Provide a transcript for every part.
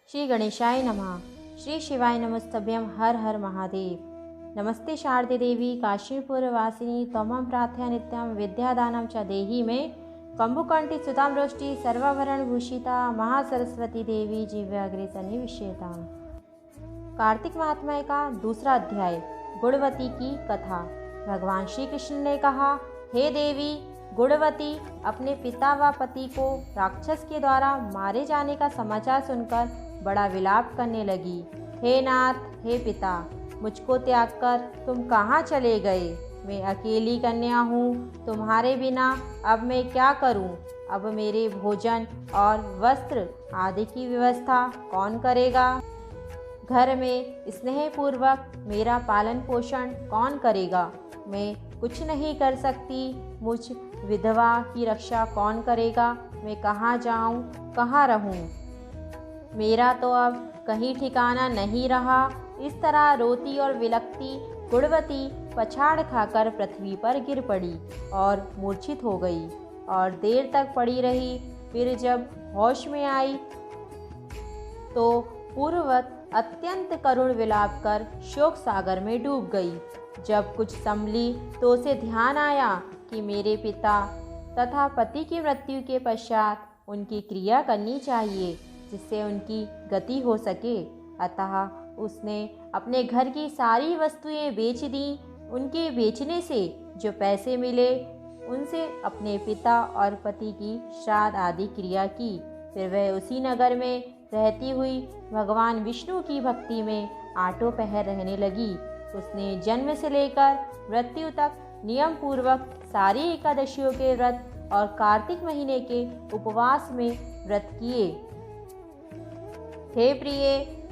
श्री गणेशाय नमः। श्री शिवाय नमस्तभ्यं। हर हर महादेव। नमस्ते शारदे देवी काशीपुरवासिनी त्वमं प्रार्थया नित्यं विद्यादानं च देहि मे। कंबुकंठी सुताम्रोष्टि सर्वाभरण भूषिता महासरस्वती देवी जिव्याग्रे सन्निविष्यताम्। कार्तिक महात्म्य का दूसरा अध्याय, गुणवती की कथा। भगवान श्री कृष्ण ने कहा, हे देवी गुणवती अपने पिता व पति को राक्षस के द्वारा मारे जाने का समाचार सुनकर बड़ा विलाप करने लगी। हे नाथ, हे पिता, मुझको त्याग कर तुम कहाँ चले गए? मैं अकेली कन्या हूँ, तुम्हारे बिना अब मैं क्या करूँ? अब मेरे भोजन और वस्त्र आदि की व्यवस्था कौन करेगा? घर में स्नेहपूर्वक मेरा पालन पोषण कौन करेगा? मैं कुछ नहीं कर सकती। मुझ विधवा की रक्षा कौन करेगा? मैं कहाँ जाऊँ, कहाँ रहूँ? मेरा तो अब कहीं ठिकाना नहीं रहा। इस तरह रोती और विलखती गुणवती पछाड़ खाकर पृथ्वी पर गिर पड़ी और मूर्छित हो गई और देर तक पड़ी रही। फिर जब होश में आई तो पूर्ववत अत्यंत करुण विलाप कर शोक सागर में डूब गई। जब कुछ संभली तो उसे ध्यान आया कि मेरे पिता तथा पति की मृत्यु के पश्चात उनकी क्रिया करनी चाहिए जिससे उनकी गति हो सके। अतः उसने अपने घर की सारी वस्तुएं बेच दी। उनके बेचने से जो पैसे मिले उनसे अपने पिता और पति की श्राद्ध आदि क्रिया की। फिर वह उसी नगर में रहती हुई भगवान विष्णु की भक्ति में आठों पहर रहने लगी। उसने जन्म से लेकर मृत्यु तक नियम पूर्वक सारी एकादशियों के व्रत और कार्तिक महीने के उपवास में व्रत किए। हे प्रिय,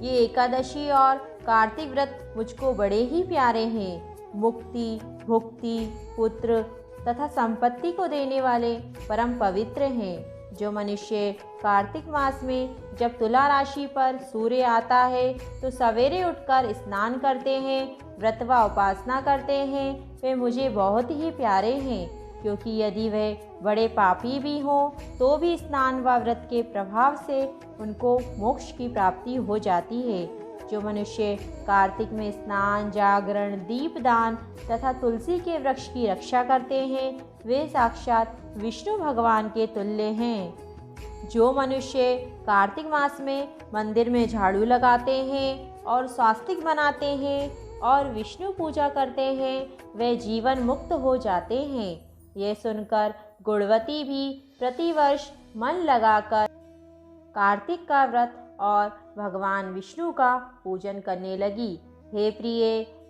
ये एकादशी और कार्तिक व्रत मुझको बड़े ही प्यारे हैं। मुक्ति, भुक्ति, पुत्र तथा संपत्ति को देने वाले परम पवित्र हैं। जो मनुष्य कार्तिक मास में जब तुला राशि पर सूर्य आता है तो सवेरे उठकर स्नान करते हैं, व्रत व उपासना करते हैं, वे मुझे बहुत ही प्यारे हैं। क्योंकि यदि वे बड़े पापी भी हों तो भी स्नान व व्रत के प्रभाव से उनको मोक्ष की प्राप्ति हो जाती है। जो मनुष्य कार्तिक में स्नान, जागरण, दीपदान तथा तुलसी के वृक्ष की रक्षा करते हैं वे साक्षात विष्णु भगवान के तुल्य हैं। जो मनुष्य कार्तिक मास में मंदिर में झाड़ू लगाते हैं और स्वास्तिक बनाते हैं और विष्णु पूजा करते हैं वे जीवन मुक्त हो जाते हैं। यह सुनकर गुणवती भी प्रतिवर्ष मन लगाकर कार्तिक का व्रत और भगवान विष्णु का पूजन करने लगी। हे प्रिय,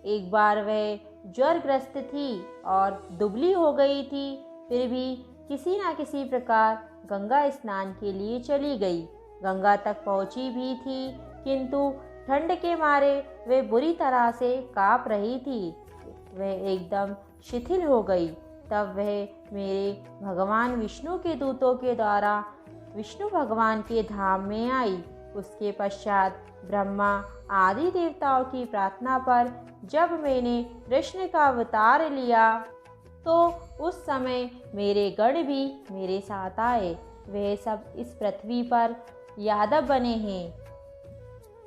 एक बार वह ज्वरग्रस्त थी और दुबली हो गई थी, फिर भी किसी न किसी प्रकार गंगा स्नान के लिए चली गई। गंगा तक पहुंची भी थी किंतु ठंड के मारे वे बुरी तरह से काँप रही थी। वह एकदम शिथिल हो गई। तब वह मेरे भगवान विष्णु के दूतों के द्वारा विष्णु भगवान के धाम में आई। उसके पश्चात ब्रह्मा आदि देवताओं की प्रार्थना पर जब मैंने कृष्ण का अवतार लिया तो उस समय मेरे गण भी मेरे साथ आए। वे सब इस पृथ्वी पर यादव बने हैं।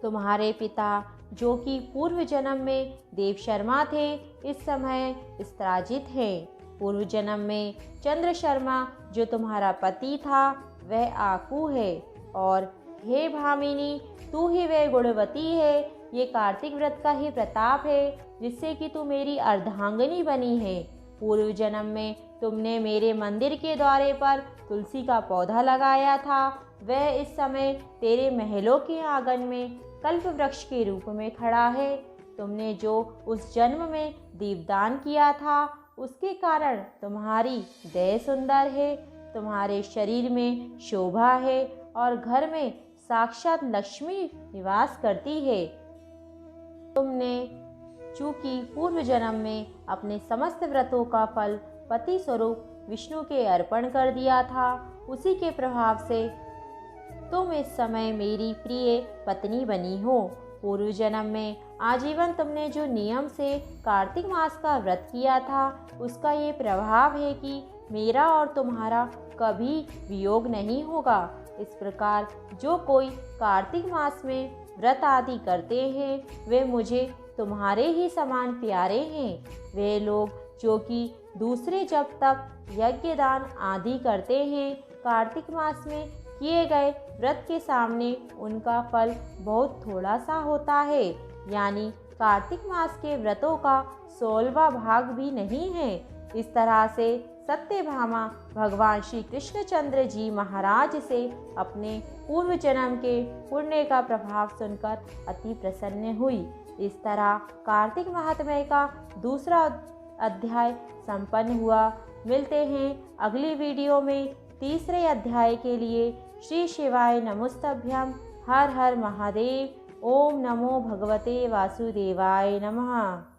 तुम्हारे पिता जो कि पूर्व जन्म में देव शर्मा थे इस समय स्त्राजित हैं। पूर्व जन्म में चंद्र शर्मा जो तुम्हारा पति था वह आकू है। और हे भामिनी, तू ही वह गुणवती है। ये कार्तिक व्रत का ही प्रताप है जिससे कि तू मेरी अर्धांगिनी बनी है। पूर्व जन्म में तुमने मेरे मंदिर के द्वारे पर तुलसी का पौधा लगाया था। वह इस समय तेरे महलों के आंगन में कल्प वृक्ष के रूप में खड़ा है। तुमने जो उस जन्म में दीपदान किया था उसके कारण तुम्हारी देह सुंदर है, तुम्हारे शरीर में शोभा है और घर में साक्षात लक्ष्मी निवास करती है। तुमने चूंकि पूर्व जन्म में अपने समस्त व्रतों का फल पति स्वरूप विष्णु के अर्पण कर दिया था, उसी के प्रभाव से तुम इस समय मेरी प्रिय पत्नी बनी हो। पूर्व जन्म में आजीवन तुमने जो नियम से कार्तिक मास का व्रत किया था उसका ये प्रभाव है कि मेरा और तुम्हारा कभी वियोग नहीं होगा। इस प्रकार जो कोई कार्तिक मास में व्रत आदि करते हैं वे मुझे तुम्हारे ही समान प्यारे हैं। वे लोग जो कि दूसरे जब तक यज्ञ दान आदि करते हैं, कार्तिक मास में किए गए व्रत के सामने उनका फल बहुत थोड़ा सा होता है। यानी कार्तिक मास के व्रतों का 16वां भाग भी नहीं है। इस तरह से सत्यभामा भगवान श्री कृष्णचंद्र जी महाराज से अपने पूर्व जन्म के पुण्य का प्रभाव सुनकर अति प्रसन्न हुई। इस तरह कार्तिक महात्म्य का दूसरा अध्याय संपन्न हुआ। मिलते हैं अगली वीडियो में तीसरे अध्याय के लिए। श्री शिवाय नमोस्तभ्यम। हर हर महादेव। ओम नमो भगवते वासुदेवाय नमः।